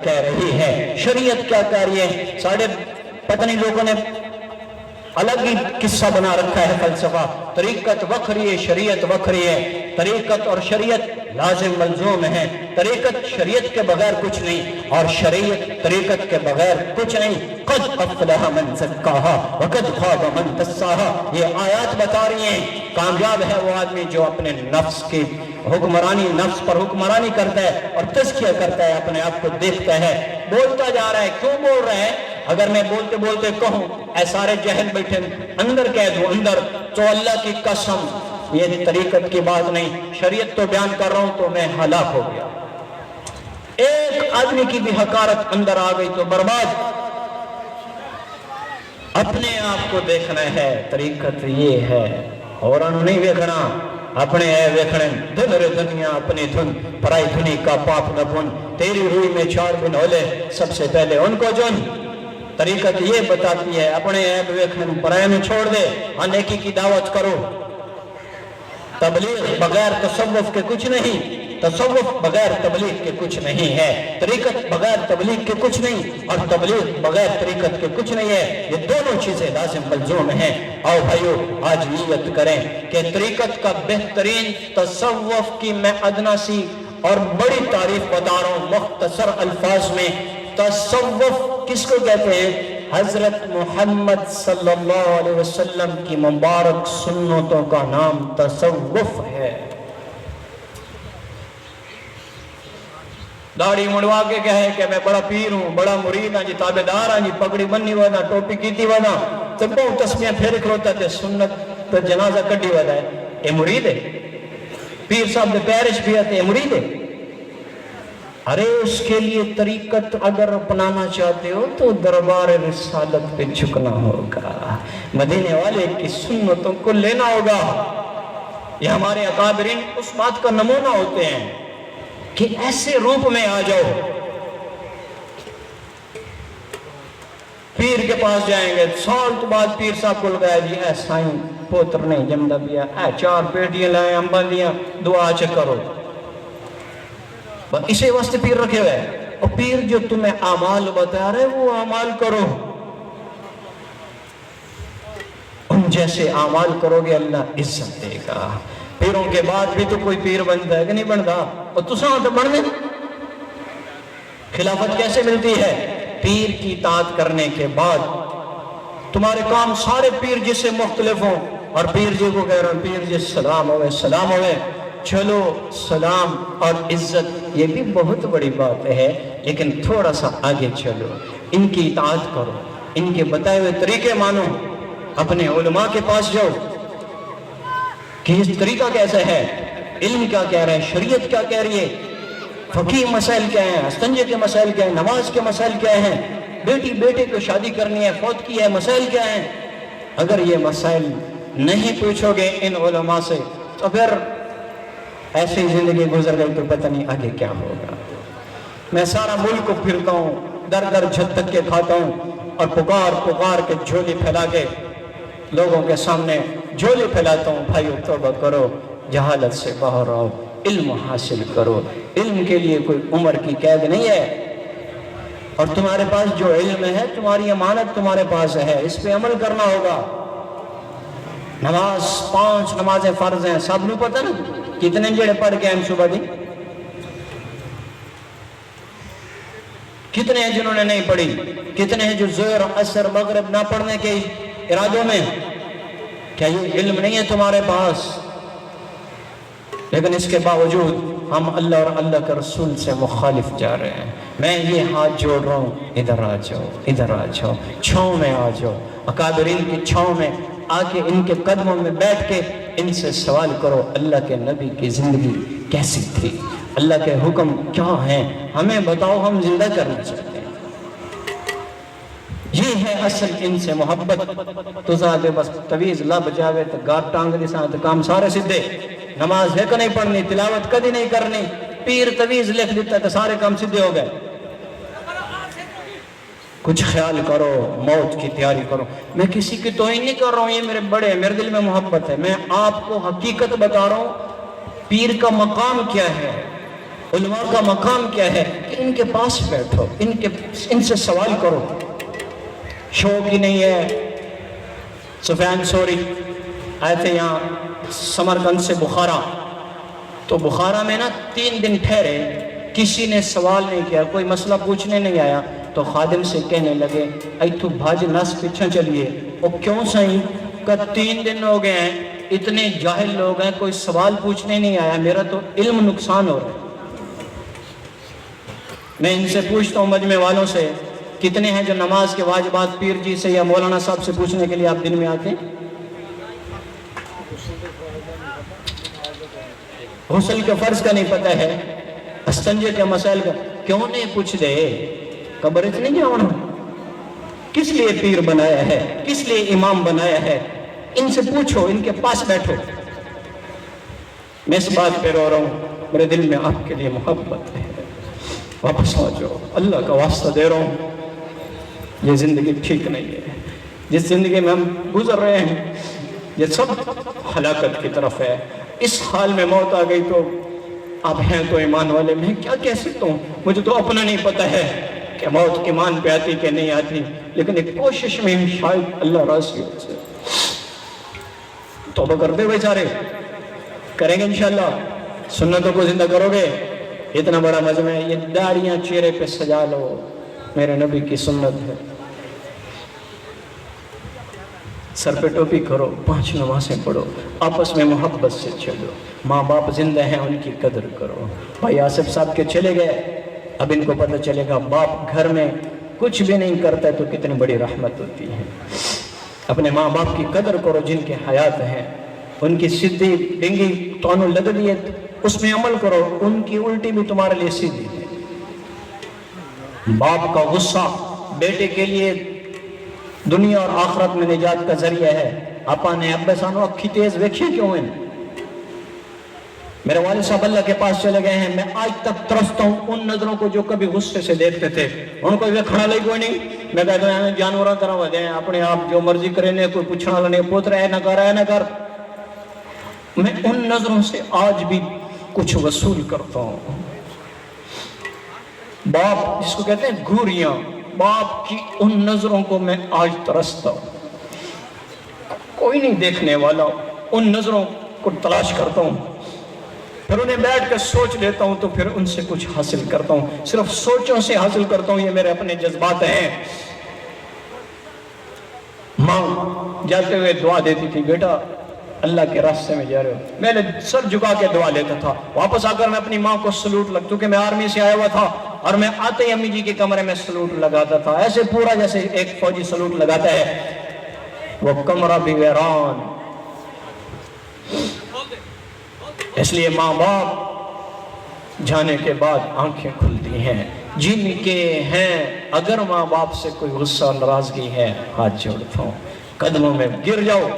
کہہ رہی ہے۔ شریعت کیا کہہ رہی ہے؟ ساڑھے پتہ نہیں لوگوں نے الگ ہی قصہ بنا رکھا ہے فلسفہ۔ طریقت وکھری ہے، شریعت وکھری ہے۔ طریقت اور شریعت لازم ملزوم ہے۔ طریقت شریعت کے بغیر کچھ نہیں، اور شریعت طریقت کے بغیر کچھ نہیں۔ قد افلح من زکاہا وقد خاب من دساہا، یہ آیات بتا رہی ہیں کامیاب ہے وہ آدمی جو اپنے نفس کی حکمرانی، نفس پر حکمرانی کرتا ہے اور تزکیہ کرتا ہے، اپنے آپ کو دیکھتا ہے۔ بولتا جا رہا ہے، کیوں بول رہا ہے؟ اگر میں بولتے بولتے کہوں اے سارے جہل بیٹھے اندر کہہ دوں اندر، تو اللہ کی قسم یہ طریقت کی بات نہیں، شریعت تو بیان کر رہا ہوں تو میں ہلاک ہو گیا۔ ایک آدمی کی بھی حقارت اندر آ گئی تو برباد۔ اپنے آپ کو دیکھنا ہے، طریقت یہ ہے، اور نہیں دیکھنا اپنے اے ویکھنے دن رے دنیا اپنی دھن، پرائی دھنی کا پاپ نہ بن، تیری روئی میں 4 بن ہولے سب سے پہلے ان کو جن۔ طریقت یہ بتاتی ہے اپنے عیب ویکھنے پرائے میں چھوڑ دے، نیکی کی دعوت کرو۔ تبلیغ بغیر تصوف کے کچھ نہیں، تصوف بغیر تبلیغ کے کچھ نہیں ہے، طریقت بغیر تبلیغ کے کچھ نہیں، اور تبلیغ بغیر طریقت کے کچھ نہیں ہے۔ یہ دونوں چیزیں لازم ملزوم ہیں۔ آؤ بھائیو آج نیت کریں کہ طریقت کا بہترین تصوف کی میں ادنا سی اور بڑی تعریف بتا رہا ہوں مختصر الفاظ میں۔ تصوف کس کو کہتے ہیں؟ حضرت محمد صلی اللہ علیہ وسلم کی مبارک سنتوں کا نام تصوف ہے۔ داڑھی مڑوا کے کہے کہ میں بڑا پیر ہوں، بڑا مرید ہوں جی، تابعدار ہوں جی، پگڑی بننی ودا، ٹوپی کیتی ودا، تو بہت تسبیحاں پھیر کھلوتا تے سنت تو جنازہ کڈی ودا ہے، اے مرید ہے؟ پیر صاحب دے پیرش بھی آتے، اے مرید ہے؟ ارے اس کے لیے طریقت اگر اپنانا چاہتے ہو تو دربار رسالت پہ جھکنا ہوگا، مدینے والے کی سنتوں کو لینا ہوگا۔ یہ ہمارے اکابرین اس بات کا نمونہ ہوتے ہیں کہ ایسے روپ میں آ جاؤ۔ پیر کے پاس جائیں گے، سال تو بعد پیر صاحب کو لگایا جی اے سائیں پوتر نہیں جمدہ بیا، اے 4 پیٹیاں لائیں امبا دیاں، دعا کرو۔ اسے واسطے پیر رکھے ہوئے، اور پیر جو تمہیں اعمال بتا رہے وہ اعمال کرو، ان جیسے اعمال کرو گے اللہ عزت دے گا۔ پیروں کے بعد بھی تو کوئی پیر بنتا ہے کہ نہیں بنتا؟ اور تساں تو بن گئے۔ خلافت کیسے ملتی ہے؟ پیر کی اطاعت کرنے کے بعد تمہارے کام سارے پیر جس سے مختلف ہوں، اور پیر جی کو کہہ رہا ہوں پیر جی سلام ہوئے سلام ہوئے، چلو سلام اور عزت یہ بھی بہت بڑی بات ہے، لیکن تھوڑا سا آگے چلو، ان کی اطاعت کرو، ان کے بتائے ہوئے طریقے مانو، اپنے علماء کے پاس جاؤ کہ یہ طریقہ کیسا ہے، علم کیا کہہ رہا ہے، شریعت کیا کہہ رہی ہے، فقہی مسائل کیا ہیں، استنجے کے مسائل کیا ہیں، نماز کے مسائل کیا ہیں، بیٹی بیٹے کو شادی کرنی ہے، فوت کی ہے، مسائل کیا ہیں۔ اگر یہ مسائل نہیں پوچھو گے ان علماء سے تو پھر ایسے ہی زندگی گزر گئی تو پتہ نہیں آگے کیا ہوگا۔ میں سارا ملک کو پھرتا ہوں، در در جھتک کے کھاتا ہوں، اور پکار پکار کے جھولی پھیلا کے لوگوں کے سامنے جھولی پھیلاتا ہوں، بھائیو توبہ کرو، جہالت سے باہر آؤ، علم حاصل کرو۔ علم کے لیے کوئی عمر کی قید نہیں ہے، اور تمہارے پاس جو علم ہے تمہاری امانت تمہارے پاس ہے، اس پہ عمل کرنا ہوگا۔ نماز 5 نمازیں فرض ہیں، سب نے پتہ نا؟ کتنے جڑے پڑھ کے ہیں صبح دی؟ کتنے ہیں جنہوں نے نہیں پڑھی؟ کتنے ہیں جو ظہر عصر مغرب نہ پڑھنے کے ارادوں میں؟ کیا یہ علم نہیں ہے تمہارے پاس؟ لیکن اس کے باوجود ہم اللہ اور اللہ کے رسول سے مخالف جا رہے ہیں۔ میں یہ ہاتھ جوڑ رہا ہوں، ادھر آ جاؤ، ادھر آ جاؤ، چھاؤں میں آ جاؤ، اکابرین کی چھاؤں میں آ کے ان کے قدموں میں بیٹھ کے ان سے سوال کرو، اللہ کے نبی کی زندگی کیسی تھی، اللہ کے حکم کیا ہیں، ہمیں بتاؤ، ہم زندہ کرنا چاہتے ہیں۔ یہ ہے اصل ان سے محبت۔ تو زیادہ بس تویز لب جاوے تو گار ٹانگ دی ساتھ کام سارے سدھے، نماز ہے کہ نہیں پڑھنی، تلاوت کدی نہیں کرنی، پیر تویز لکھ دیتا تو سارے کام سدھے ہو گئے۔ کچھ خیال کرو، موت کی تیاری کرو۔ میں کسی کی توہین نہیں کر رہا ہوں، یہ میرے بڑے، میرے دل میں محبت ہے، میں آپ کو حقیقت بتا رہا ہوں پیر کا مقام کیا ہے۔ علماء کا مقام کیا ہے کہ ان کے پاس بیٹھو، ان سے سوال کرو۔ شوق ہی نہیں ہے۔ سفیان ثوری آئے تھے یہاں سمرقند سے بخارا، تو بخارا میں نا 3 دن ٹھہرے، کسی نے سوال نہیں کیا، کوئی مسئلہ پوچھنے نہیں آیا، تو خادم سے کہنے لگے ایتھو بھاج نس پیچھے چلیے۔ وہ کیوں سائیں؟ کہ 3 دن ہو گئے ہیں، اتنے جاہل لوگ ہیں، کوئی سوال پوچھنے نہیں آیا، میرا تو علم نقصان ہو رہا ہے۔ میں ان سے پوچھتا ہوں مجمع والوں سے، کتنے ہیں جو نماز کے واجبات پیر جی سے یا مولانا صاحب سے پوچھنے کے لیے آپ دن میں آتے ہیں؟ غسل کے فرض کا نہیں پتہ ہے، استنجے کے مسائل کا کیوں نہیں پوچھ دے؟ قبر اتنی جاؤنا کس لیے پیر بنایا ہے، کس لیے امام بنایا ہے؟ ان سے پوچھو، ان کے پاس بیٹھو۔ میں اس بات پہ رو رہا ہوں، میرے دل میں آپ کے لیے محبت ہے، واپس آ جاؤ، اللہ کا واسطہ دے رہا ہوں۔ یہ زندگی ٹھیک نہیں ہے، جس زندگی میں ہم گزر رہے ہیں یہ سب ہلاکت کی طرف ہے۔ اس حال میں موت آ گئی تو آپ ہیں تو ایمان والے، میں کیا کہہ سکتا ہوں؟ مجھے تو اپنا نہیں پتہ ہے کہ موت ایمان پہ آتی کہ نہیں آتی، لیکن ایک کوشش میں شاید اللہ راضی ہو سے توبہ کر دے ہوئے سارے کریں گے انشاءاللہ، سنتوں کو زندہ کرو گے۔ اتنا بڑا مجمع ہے، یہ داڑیاں چہرے پہ سجا لو، میرے نبی کی سنت ہے۔ سر پہ ٹوپی کرو، 5 نمازیں پڑھو، آپس میں محبت سے چلو، ماں باپ زندہ ہیں ان کی قدر کرو۔ بھائی آصف صاحب کے چلے گئے، اب ان کو پتہ چلے گا باپ گھر میں کچھ بھی نہیں کرتا ہے تو کتنی بڑی رحمت ہوتی ہے۔ اپنے ماں باپ کی قدر کرو جن کے حیات ہیں، ان کی سیدھی ڈنگی تانوں لگ لیے اس میں عمل کرو، ان کی الٹی بھی تمہارے لیے سیدھی ہے۔ باپ کا غصہ بیٹے کے لیے دنیا اور آخرت میں نجات کا ذریعہ ہے۔ آپا نے ابے سانو اکھی تیز ویکھی کیوں ہیں؟ میرے والد صاحب اللہ کے پاس چلے گئے ہیں، میں آج تک ترستا ہوں ان نظروں کو جو کبھی غصے سے دیکھتے تھے۔ ان کو کھڑا لئی کوئی نہیں، میں کہتا ہوں جانوراں طرح ہو جائیں، اپنے آپ جو مرضی کریں، کوئی پوچھنا والا نہیں، پوتر ہے نہ کر۔ میں ان نظروں سے آج بھی کچھ وصول کرتا ہوں۔ باپ جس کو کہتے ہیں گوریاں، باپ کی ان نظروں کو میں آج ترستا ہوں۔ کوئی نہیں دیکھنے والا، ان نظروں کو تلاش کرتا ہوں، پھر انہیں بیٹھ کر سوچ لیتا ہوں تو پھر ان سے کچھ حاصل کرتا ہوں، صرف سوچوں سے حاصل کرتا ہوں، یہ میرے اپنے جذبات ہیں۔ ماں جاتے ہوئے دعا دیتی تھی، بیٹا اللہ کے راستے میں جا رہے ہو، میں نے سر جھکا کے دعا لیتا تھا، واپس آ کر میں اپنی ماں کو سلوٹ لگتا، کیونکہ میں آرمی سے آیا ہوا تھا اور میں آتے ہی امی جی کے کمرے میں سلوٹ لگاتا تھا، ایسے پورا جیسے ایک فوجی سلوٹ لگاتا ہے۔ وہ کمرہ بھی ویران، اس لیے ماں باپ جانے کے بعد آنکھیں کھلتی ہیں جن کے ہیں۔ اگر ماں باپ سے کوئی غصہ ناراضگی ہے، ہاتھ جوڑتا ہوں، قدموں میں گر جاؤ۔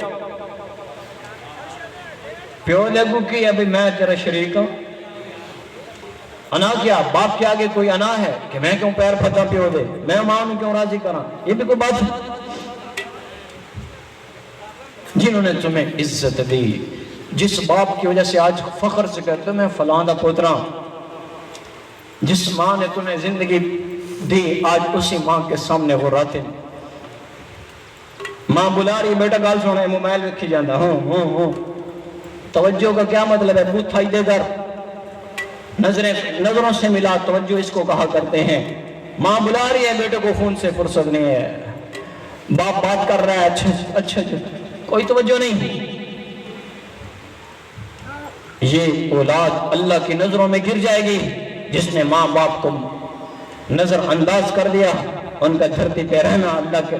پیو لگو کی ابھی میں تیرا شریک ہوں، انا کیا؟ باپ کے آگے کوئی انا ہے کہ میں کیوں پیر پھتا پیو دے، میں ماں کیوں راضی کرا؟ یہ بھی کوئی بات ہے؟ جنہوں نے تمہیں عزت دی، جس باپ کی وجہ سے آج فخر سے کہتے میں فلاں دا پوترا، جس ماں نے تمہیں زندگی دی، آج اسی ماں کے سامنے غراتے۔ ماں بلا رہی، بیٹا گال سونا، موبائل رکھی جاندہ، ہوں توجہ کا کیا مطلب ہے؟ بوتھائی دے در، نظروں سے ملا، توجہ اس کو کہا کرتے ہیں۔ ماں بلا رہی ہے، بیٹے کو فون سے فرصت نہیں ہے، باپ بات کر رہا ہے، اچھا کوئی توجہ نہیں۔ یہ اولاد اللہ کی نظروں میں گر جائے گی، جس نے ماں باپ کو نظر انداز کر دیا، ان کا دھرتی پہ رہنا اللہ کے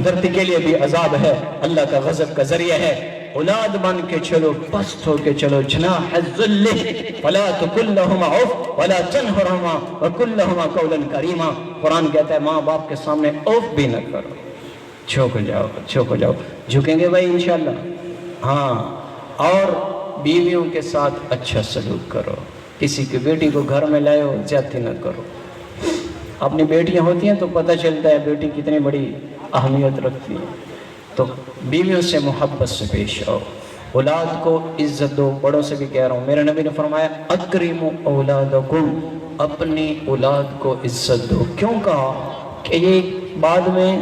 دھرتی کے لیے بھی عذاب ہے، اللہ کا غضب کا ذریعہ ہے۔ اولاد بن کے چلو، پست ہو کے چلو، جناح الذل فلا تقل لهما اف ولا تنهرهما وقل لهما قولا کریما۔ قرآن کہتا ہے ماں باپ کے سامنے اوف بھی نہ کرو، جھک جاؤ، جھکیں گے بھائی انشاءاللہ؟ ہاں، اور بیویوں کے ساتھ اچھا سلوک کرو، کسی کی بیٹی کو گھر میں لائے ہو زیادتی نہ کرو۔ اپنی بیٹیاں ہوتی ہیں تو پتہ چلتا ہے بیٹی کتنی بڑی اہمیت رکھتی ہے، تو بیویوں سے محبت سے پیش آؤ، اولاد کو عزت دو. بڑوں سے بھی کہہ رہا ہوں, میرے نبی نے فرمایا اکرموا اولادکم, اپنی اولاد کو عزت دو. کیوں کہا کہ یہ بعد میں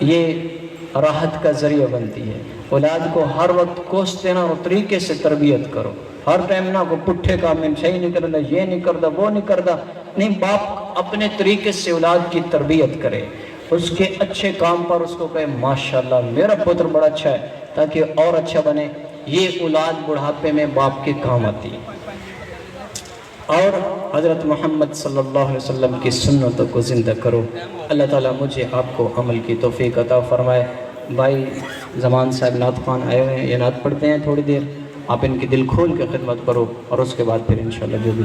یہ راحت کا ذریعہ بنتی ہے. اولاد کو ہر وقت کوستے نہ اور طریقے سے تربیت کرو. ہر ٹائم نہ کو پٹھے کا میں صحیح نہیں کرتا, یہ نہیں کرتا, وہ نہیں کرتا. نہیں, باپ اپنے طریقے سے اولاد کی تربیت کرے, اس کے اچھے کام پر اس کو کہے ماشاءاللہ میرا پتر بڑا اچھا ہے, تاکہ اور اچھا بنے. یہ اولاد بڑھاپے میں باپ کے کام آتی ہے. اور حضرت محمد صلی اللہ علیہ وسلم کی سنتوں کو زندہ کرو. اللہ تعالیٰ مجھے آپ کو عمل کی توفیق عطا فرمائے. بھائی زمان صاحب نعت خوان آئے ہوئے ہیں, یہ نعت پڑھتے ہیں تھوڑی دیر, آپ ان کی دل کھول کے خدمت کرو, اور اس کے بعد پھر انشاءاللہ جو بھی